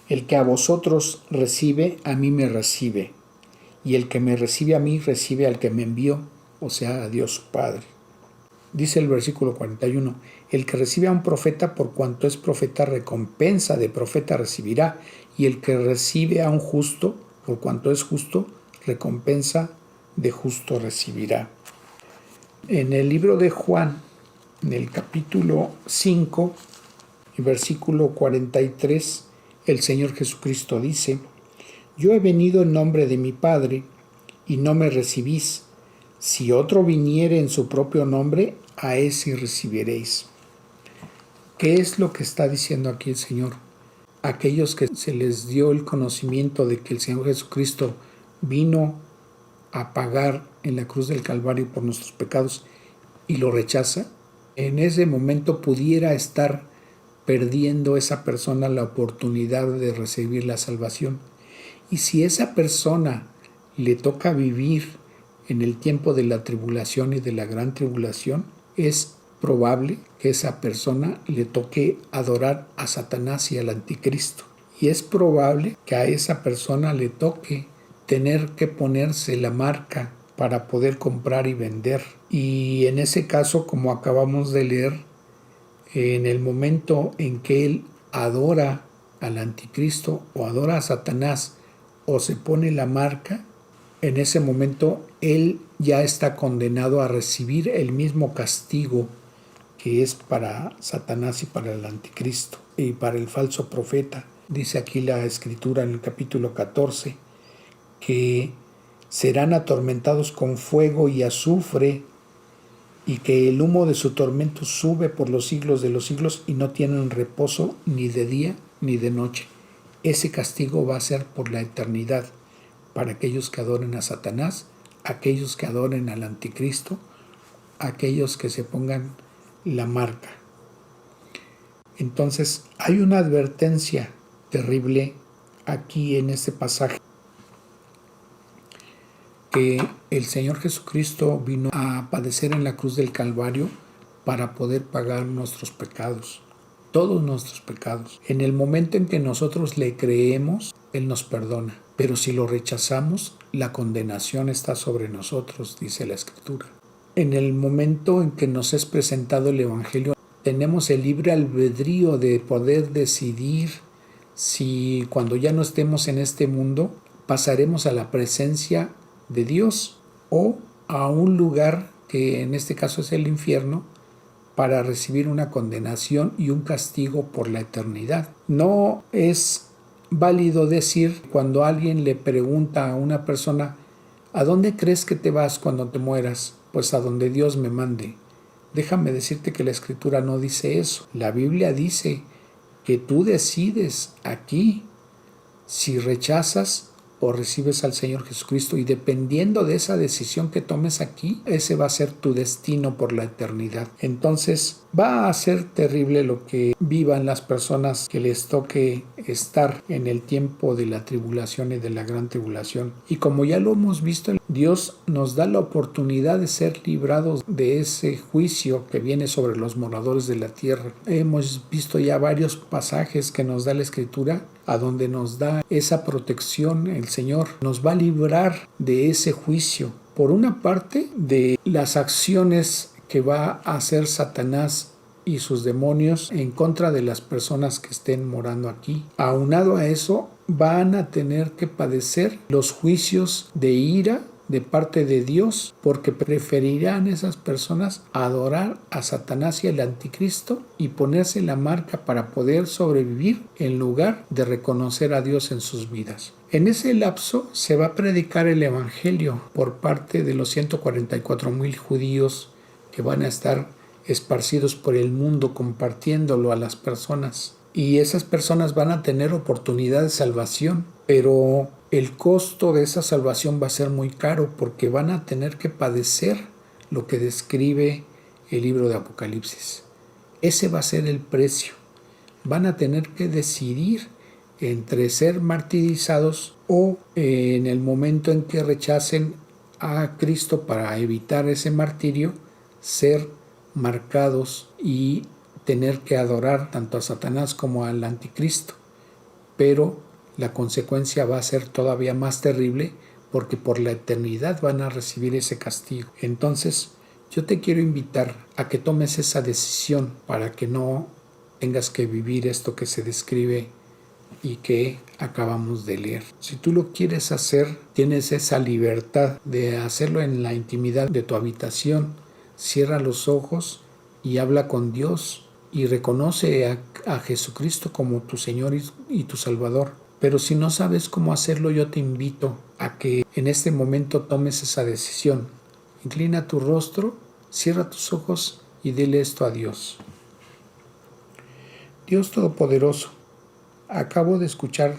El que a vosotros recibe, a mí me recibe, y el que me recibe a mí, recibe al que me envió, o sea, a Dios su Padre. Dice el versículo 41, el que recibe a un profeta por cuanto es profeta, recompensa de profeta recibirá, y el que recibe a un justo por cuanto es justo, recompensa de justo recibirá. En el libro de Juan, en el capítulo 5, y versículo 43, el Señor Jesucristo dice, yo he venido en nombre de mi Padre, y no me recibís. Si otro viniere en su propio nombre, a ese recibiréis. ¿Qué es lo que está diciendo aquí el Señor? Aquellos que se les dio el conocimiento de que el Señor Jesucristo vino a pagar en la cruz del Calvario por nuestros pecados y lo rechaza, en ese momento pudiera estar perdiendo esa persona la oportunidad de recibir la salvación. Y si esa persona le toca vivir en el tiempo de la tribulación y de la gran tribulación, es probable que esa persona le toque adorar a Satanás y al anticristo. y es probable que a esa persona le toque tener que ponerse la marca para poder comprar y vender. Y en ese caso, como acabamos de leer, en el momento en que él adora al anticristo o adora a Satanás o se pone la marca, en ese momento él ya está condenado a recibir el mismo castigo que es para Satanás y para el anticristo y para el falso profeta. Dice aquí la escritura en el capítulo 14 que serán atormentados con fuego y azufre y que el humo de su tormento sube por los siglos de los siglos y no tienen reposo ni de día ni de noche. Ese castigo va a ser por la eternidad para aquellos que adoren a Satanás, aquellos que adoren al anticristo, aquellos que se pongan la marca. Entonces hay una advertencia terrible aquí en este pasaje, que el Señor Jesucristo vino a padecer en la cruz del Calvario para poder pagar nuestros pecados, todos nuestros pecados. En el momento en que nosotros le creemos, Él nos perdona, pero si lo rechazamos, la condenación está sobre nosotros, dice la Escritura. En el momento en que nos es presentado el Evangelio, tenemos el libre albedrío de poder decidir si cuando ya no estemos en este mundo, pasaremos a la presencia de Dios o a un lugar que en este caso es el infierno para recibir una condenación y un castigo por la eternidad. No es válido decir cuando alguien le pregunta a una persona ¿a dónde crees que te vas cuando te mueras? Pues a donde Dios me mande. Déjame decirte que la Escritura no dice eso. La Biblia dice que tú decides aquí si rechazas o recibes al Señor Jesucristo, y dependiendo de esa decisión que tomes aquí, ese va a ser tu destino por la eternidad. Entonces va a ser terrible lo que vivan las personas que les toque estar en el tiempo de la tribulación y de la gran tribulación. Y como ya lo hemos visto, Dios nos da la oportunidad de ser librados de ese juicio que viene sobre los moradores de la tierra. Hemos visto ya varios pasajes que nos da la Escritura a donde nos da esa protección. El Señor nos va a librar de ese juicio. Por una parte, de las acciones que va a hacer Satanás y sus demonios en contra de las personas que estén morando aquí. Aunado a eso, van a tener que padecer los juicios de ira de parte de Dios, porque preferirán esas personas adorar a Satanás y al anticristo y ponerse la marca para poder sobrevivir en lugar de reconocer a Dios en sus vidas. En ese lapso se va a predicar el Evangelio por parte de los 144,000 judíos que van a estar esparcidos por el mundo compartiéndolo a las personas. Y esas personas van a tener oportunidad de salvación, pero el costo de esa salvación va a ser muy caro porque van a tener que padecer lo que describe el libro de Apocalipsis. Ese va a ser el precio. Van a tener que decidir entre ser martirizados o en el momento en que rechacen a Cristo para evitar ese martirio, ser marcados y tener que adorar tanto a Satanás como al anticristo. Pero la consecuencia va a ser todavía más terrible porque por la eternidad van a recibir ese castigo. Entonces, yo te quiero invitar a que tomes esa decisión para que no tengas que vivir esto que se describe y que acabamos de leer. Si tú lo quieres hacer, tienes esa libertad de hacerlo en la intimidad de tu habitación. Cierra los ojos y habla con Dios y reconoce a Jesucristo como tu Señor y tu Salvador. Pero si no sabes cómo hacerlo, yo te invito a que en este momento tomes esa decisión. Inclina tu rostro, cierra tus ojos y dile esto a Dios. Dios Todopoderoso, acabo de escuchar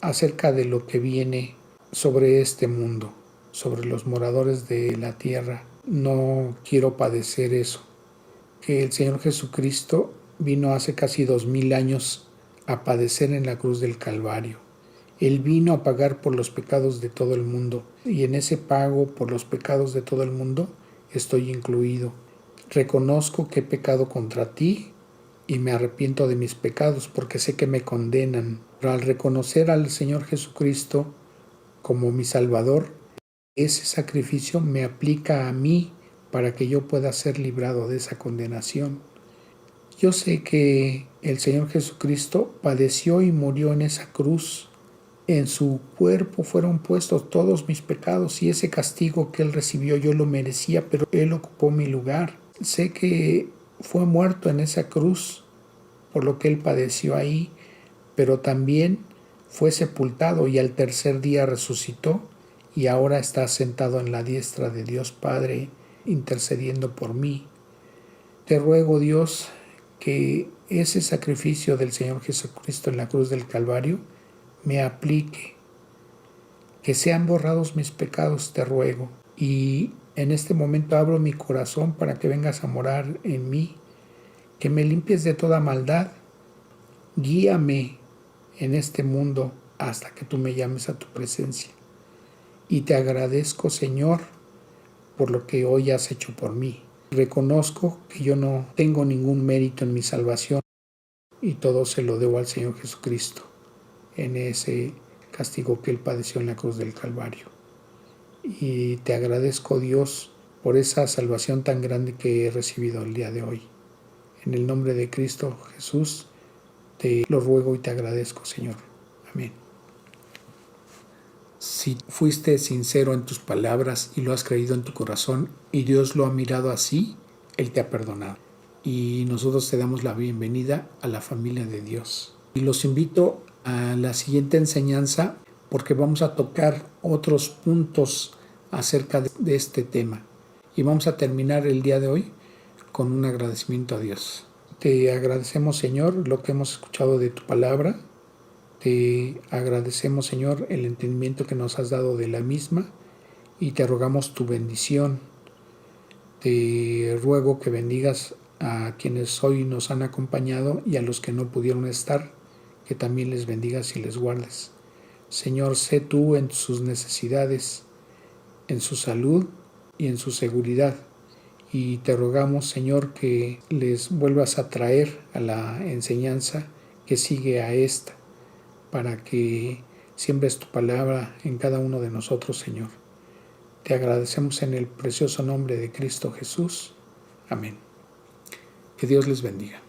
acerca de lo que viene sobre este mundo, sobre los moradores de la tierra. No quiero padecer eso. Que el Señor Jesucristo vino hace casi 2000 años a padecer en la cruz del Calvario. Él vino a pagar por los pecados de todo el mundo, y en ese pago por los pecados de todo el mundo estoy incluido. Reconozco que he pecado contra ti y me arrepiento de mis pecados porque sé que me condenan. Pero al reconocer al Señor Jesucristo como mi Salvador, ese sacrificio me aplica a mí para que yo pueda ser librado de esa condenación. Yo sé que el Señor Jesucristo padeció y murió en esa cruz. En su cuerpo fueron puestos todos mis pecados y ese castigo que Él recibió yo lo merecía, pero Él ocupó mi lugar. Sé que fue muerto en esa cruz por lo que Él padeció ahí, pero también fue sepultado y al tercer día resucitó y ahora está sentado en la diestra de Dios Padre intercediendo por mí. Te ruego, Dios, que ese sacrificio del Señor Jesucristo en la cruz del Calvario me aplique, que sean borrados mis pecados, te ruego. Y en este momento abro mi corazón para que vengas a morar en mí, que me limpies de toda maldad. Guíame en este mundo hasta que tú me llames a tu presencia. Y te agradezco, Señor, por lo que hoy has hecho por mí. Reconozco que yo no tengo ningún mérito en mi salvación y todo se lo debo al Señor Jesucristo en ese castigo que Él padeció en la cruz del Calvario. Y te agradezco, Dios, por esa salvación tan grande que he recibido el día de hoy. En el nombre de Cristo Jesús, te lo ruego y te agradezco, Señor. Amén. Si fuiste sincero en tus palabras y lo has creído en tu corazón y Dios lo ha mirado así, Él te ha perdonado. Y nosotros te damos la bienvenida a la familia de Dios. Y los invito a la siguiente enseñanza porque vamos a tocar otros puntos acerca de este tema. Y vamos a terminar el día de hoy con un agradecimiento a Dios. Te agradecemos, Señor, lo que hemos escuchado de tu palabra. Te agradecemos, Señor, el entendimiento que nos has dado de la misma y te rogamos tu bendición. Te ruego que bendigas a quienes hoy nos han acompañado y a los que no pudieron estar, que también les bendigas y les guardes. Señor, sé tú en sus necesidades, en su salud y en su seguridad. Y te rogamos, Señor, que les vuelvas a traer a la enseñanza que sigue a esta, para que siembres tu palabra en cada uno de nosotros, Señor. Te agradecemos en el precioso nombre de Cristo Jesús. Amén. Que Dios les bendiga.